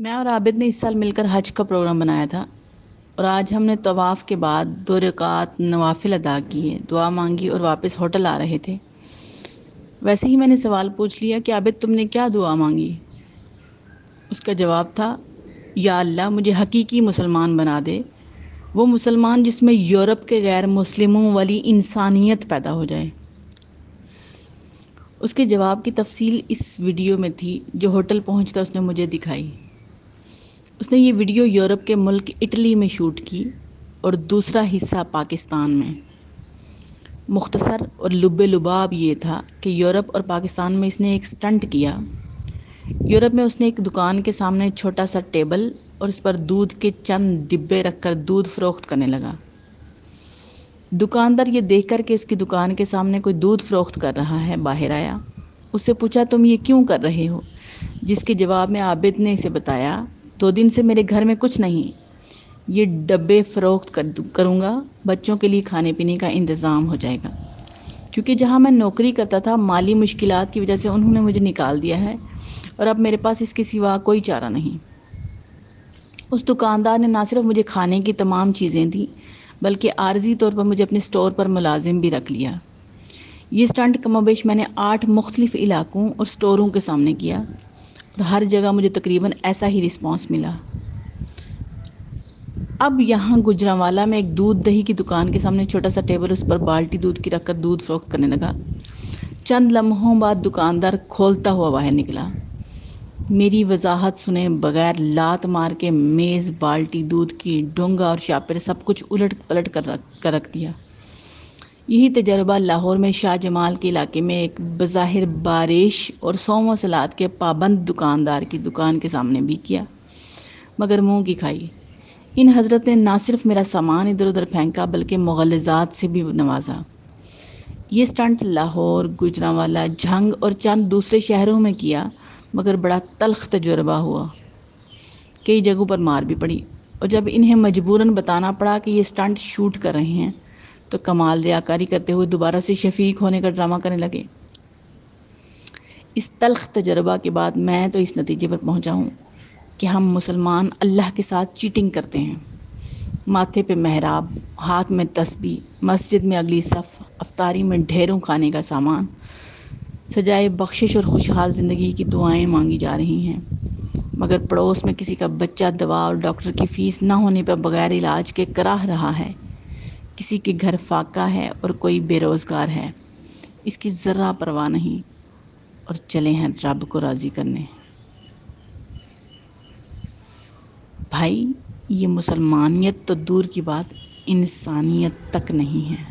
میں اور عابد نے اس سال مل کر حج کا پروگرام بنایا تھا اور آج ہم نے طواف کے بعد 2 رکعت نوافل ادا کیے، دعا مانگی اور واپس ہوٹل آ رہے تھے۔ ویسے ہی میں نے سوال پوچھ لیا کہ عابد تم نے کیا دعا مانگی؟ اس کا جواب تھا، یا اللہ مجھے حقیقی مسلمان بنا دے، وہ مسلمان جس میں یورپ کے غیر مسلموں والی انسانیت پیدا ہو جائے۔ اس کے جواب کی تفصیل اس ویڈیو میں تھی جو ہوٹل پہنچ کر اس نے مجھے دکھائی۔ اس نے یہ ویڈیو یورپ کے ملک اٹلی میں شوٹ کی اور دوسرا حصہ پاکستان میں۔ مختصر اور لب لباب یہ تھا کہ یورپ اور پاکستان میں اس نے ایک سٹنٹ کیا۔ یورپ میں اس نے ایک دکان کے سامنے چھوٹا سا ٹیبل اور اس پر دودھ کے چند ڈبے رکھ کر دودھ فروخت کرنے لگا۔ دکاندار یہ دیکھ کر کہ اس کی دکان کے سامنے کوئی دودھ فروخت کر رہا ہے باہر آیا۔ اس سے پوچھا تم یہ کیوں کر رہے ہو؟ جس کے جواب میں عابد نے اسے بتایا، 2 دن سے میرے گھر میں کچھ نہیں، یہ ڈبے فروخت کروں گا، بچوں کے لیے کھانے پینے کا انتظام ہو جائے گا، کیونکہ جہاں میں نوکری کرتا تھا مالی مشکلات کی وجہ سے انہوں نے مجھے نکال دیا ہے اور اب میرے پاس اس کے سوا کوئی چارہ نہیں۔ اس دکاندار نے نہ صرف مجھے کھانے کی تمام چیزیں دیں بلکہ عارضی طور پر مجھے اپنے سٹور پر ملازم بھی رکھ لیا۔ یہ سٹنٹ کم و بیش میں نے 8 مختلف علاقوں اور سٹوروں کے سامنے کیا اور ہر جگہ مجھے تقریباً ایسا ہی رسپانس ملا۔ اب یہاں گجرانوالہ میں ایک دودھ دہی کی دکان کے سامنے چھوٹا سا ٹیبل، اس پر بالٹی دودھ کی رکھ کر دودھ فروخت کرنے لگا۔ چند لمحوں بعد دکاندار کھولتا ہوا باہر نکلا۔ میری وضاحت سنے بغیر لات مار کے میز، بالٹی دودھ کی، ڈونگا اور شاپر سب کچھ الٹ پلٹ کر رکھ دیا۔ یہی تجربہ لاہور میں شاہ جمال کے علاقے میں ایک بظاہر بارش اور صوم و صلات کے پابند دکاندار کی دکان کے سامنے بھی کیا، مگر منہ کی کھائی۔ ان حضرت نے نہ صرف میرا سامان ادھر ادھر پھینکا بلکہ مغلظات سے بھی نوازا۔ یہ سٹنٹ لاہور، گجرانوالہ، جھنگ اور چند دوسرے شہروں میں کیا، مگر بڑا تلخ تجربہ ہوا۔ کئی جگہوں پر مار بھی پڑی، اور جب انہیں مجبوراً بتانا پڑا کہ یہ سٹنٹ شوٹ کر رہے ہیں تو کمال ریاکاری کرتے ہوئے دوبارہ سے شفیق ہونے کا ڈرامہ کرنے لگے۔ اس تلخ تجربہ کے بعد میں تو اس نتیجے پر پہنچا ہوں کہ ہم مسلمان اللہ کے ساتھ چیٹنگ کرتے ہیں۔ ماتھے پہ محراب، ہاتھ میں تسبیح، مسجد میں اگلی صف، افطاری میں ڈھیروں کھانے کا سامان، سجائے بخشش اور خوشحال زندگی کی دعائیں مانگی جا رہی ہیں، مگر پڑوس میں کسی کا بچہ دوا اور ڈاکٹر کی فیس نہ ہونے پر بغیر علاج کے کراہ رہا ہے، کسی کے گھر فاقہ ہے اور کوئی بے روزگار ہے، اس کی ذرہ پرواہ نہیں، اور چلے ہیں رب کو راضی کرنے۔ بھائی، یہ مسلمانیت تو دور کی بات، انسانیت تک نہیں ہے۔